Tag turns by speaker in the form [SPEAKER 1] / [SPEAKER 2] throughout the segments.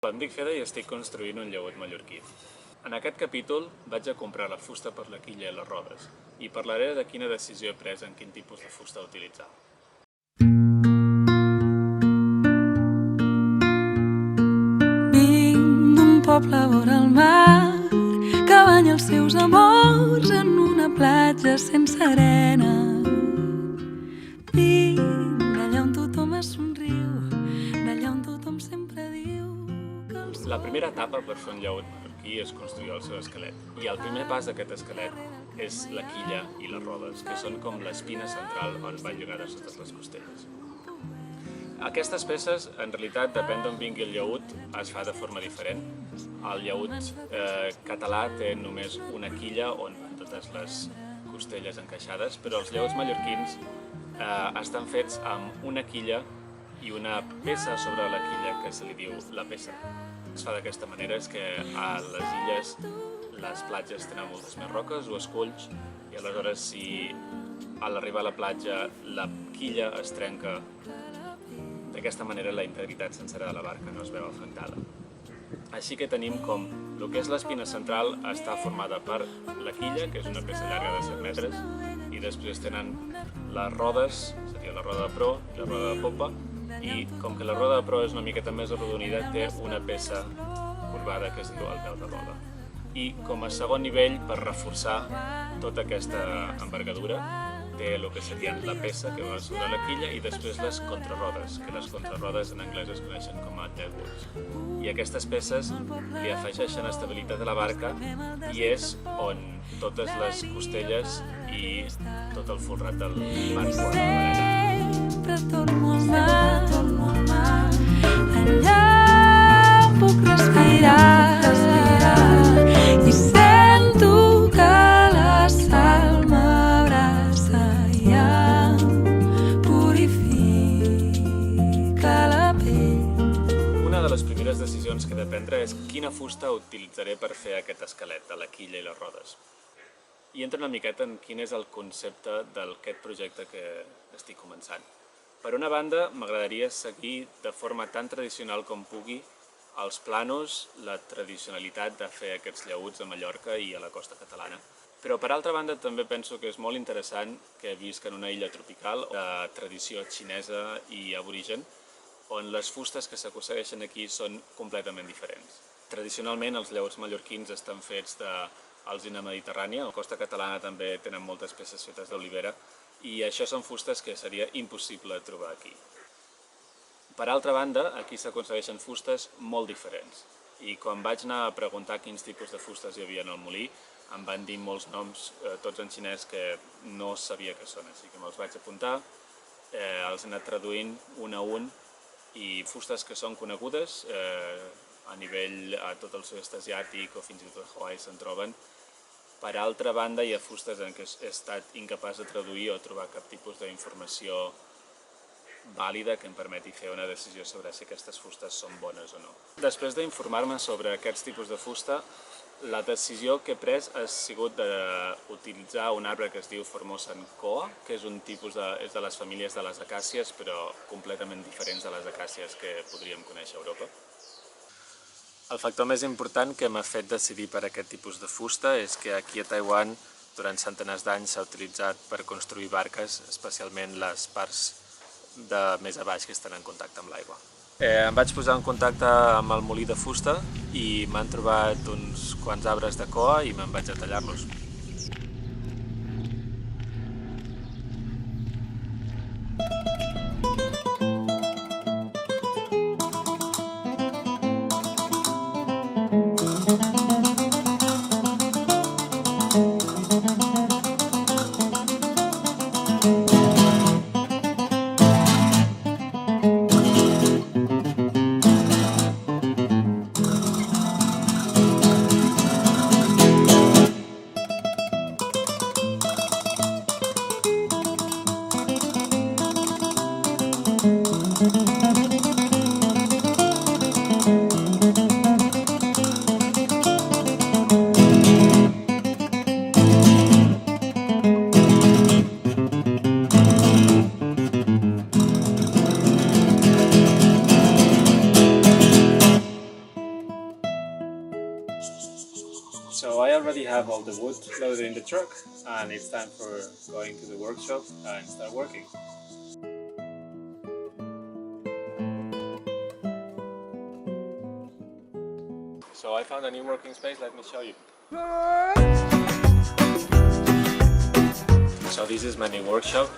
[SPEAKER 1] Em dic Fede i estic construint un llaüt mallorquí. En aquest capítol vaig a comprar la fusta per la quilla i les rodes i parlaré de quina decisió he pres en quin tipus de fusta utilitzar.
[SPEAKER 2] Vinc d'un poble vora el mar que banya els seus amors en una platja sense arena. Vinc d'allà on tothom es somriu, d'allà on tothom sempre diu que el sol...
[SPEAKER 1] La primera etapa per fer un llaüt mallorquí és construir el seu esquelet. I el primer pas d'aquest esquelet és la quilla i les rodes, que són com l'espina central on van lligades totes les costelles. Aquestes peces, en realitat, depèn d'on vingui el llaüt, es fa de forma diferent. El llaüt català té només una quilla on van totes les costelles encaixades, però els llaüts mallorquins estan fets amb una quilla i una peça sobre la quilla que se li diu la peça. Es fa d'aquesta manera, és que a les illes les platges tenen moltes més roques o esculls i aleshores si a l'arribar a la platja la quilla es trenca, d'aquesta manera la integritat sencera de la barca no es veu afectada. Així que tenim com el que és l'espina central està formada per la quilla, que és una peça llarga de 7 metres, i després tenen les rodes, seria la roda de proa i la roda de popa, i com que la roda de proa és una miqueta més arrodonida, té una peça corbada que es diu el peu de roda. I com a segon nivell, per reforçar tota aquesta envergadura, té el que serien la peça que va sobre la quilla i després les contrarrodes, que les contrarrodes en anglès es coneixen com a deadwoods. I aquestes peces li afegeixen estabilitat a la barca i és on totes les costelles i tot el folrat del barco
[SPEAKER 2] Sempre torno al mar, allà puc respirar i sento que la sal m'abraça i em purifica la pell.
[SPEAKER 1] Una de les primeres decisions que he de prendre és quina fusta utilitzaré per fer aquest esquelet de la quilla i les rodes. I entra una miqueta en quin és el concepte d'aquest projecte que estic començant. Per una banda, m'agradaria seguir de forma tan tradicional com pugui els planos, la tradicionalitat de fer aquests llaüts a Mallorca i a la costa catalana. Però per altra banda també penso que és molt interessant que visc en una illa tropical de tradició xinesa i aborigen, on les fustes que s'aconsegueixen aquí són completament diferents. Tradicionalment els llaüts mallorquins estan fets d'alzina mediterrània, a la costa catalana també tenen moltes peces fetes d'olivera, i això són fustes que seria impossible trobar aquí. Per altra banda, aquí s'aconsegueixen fustes molt diferents. I quan vaig anar a preguntar quins tipus de fustes hi havia en el molí, em van dir molts noms, tots en xinès, que no sabia què són, així que me'ls vaig apuntar, els he anat traduint un a un, i fustes que són conegudes, a nivell a tot el sud-est asiàtic o fins i tot a Hawaii se'n troben. Per altra banda, hi ha fustes en què he estat incapaç de traduir o trobar cap tipus d'informació vàlida que em permeti fer una decisió sobre si aquestes fustes són bones o no. Després d'informar-me sobre aquests tipus de fusta, la decisió que he pres ha sigut d'utilitzar un arbre que es diu Formosa Coa, que és un tipus és de les famílies de les acàcies, però completament diferents de les acàcies que podríem conèixer a Europa. El factor més important que m'ha fet decidir per aquest tipus de fusta és que aquí a Taiwan durant centenars d'anys s'ha utilitzat per construir barques, especialment les parts de més a baix que estan en contacte amb l'aigua. Em vaig posar en contacte amb el molí de fusta i m'han trobat uns quants arbres de coa i me'n vaig a tallar-los.
[SPEAKER 3] So I already have all the wood loaded in the truck, and it's time for going to the workshop and start working. So I found a new working space, let me show you. So this is my new workshop.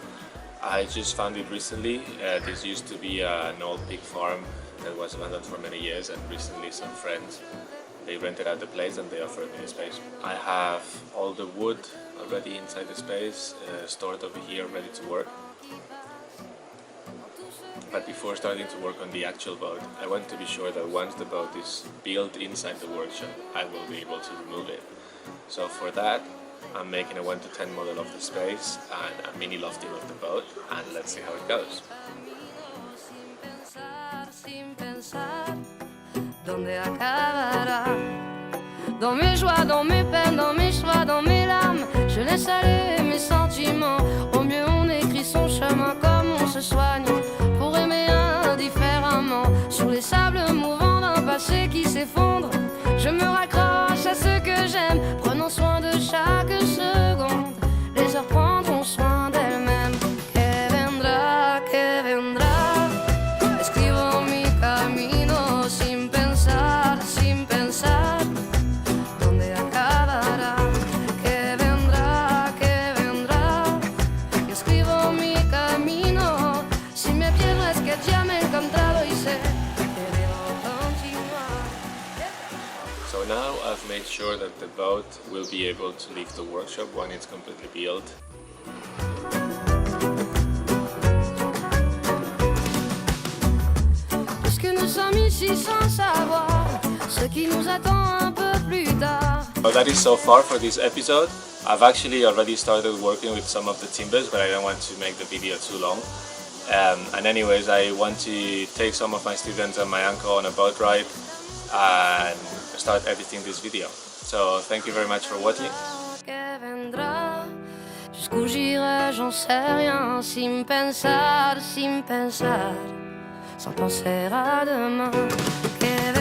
[SPEAKER 3] I just found it recently. This used to be an old pig farm that was abandoned for many years, and recently some friends, they rented out the place and they offered me a space. I have all the wood already inside the space, stored over here, ready to work. But before starting to work on the actual boat, I want to be sure that once the boat is built inside the workshop, I will be able to remove it. So for that, I'm making a 1:10 model of the space and a mini lofting of the boat, and let's see how it goes.
[SPEAKER 4] Donde acabará? Dans mes joies, dans mes peines, dans mes choix, dans mes larmes, je laisse aller mes sentiments. Au mieux on écrit son chemin comme on se soigne, pour aimer indifféremment. Sur les sables mouvants d'un passé qui s'effondre, je me raccroche à ce que j'aime, prenant soin de chaque seconde. Les heures prendront soin d'elles-mêmes. Que vendrá, escribo mi camino sin pensar, sin pensar. ¿Dónde acabará? Que vendrá, y escribo mi camino. Si me pierdo es que ya me he encontrado y sé que debo continuar.
[SPEAKER 3] So now I've made sure that the boat will be able to leave the workshop when it's completely built.
[SPEAKER 4] Puisque nous sommes ici sans savoir ce qui nous attend un peu plus tard.
[SPEAKER 3] So that is so far for this episode. I've actually already started working with some of the timbers, but I don't want to make the video too long. And anyways, I want to take some of my students and my uncle on a boat ride and start editing this video. So thank you very much for watching.
[SPEAKER 4] Que vendrá, jusqu'où j'irai, j'en sais rien, sin pensar, sans penser à demain. Que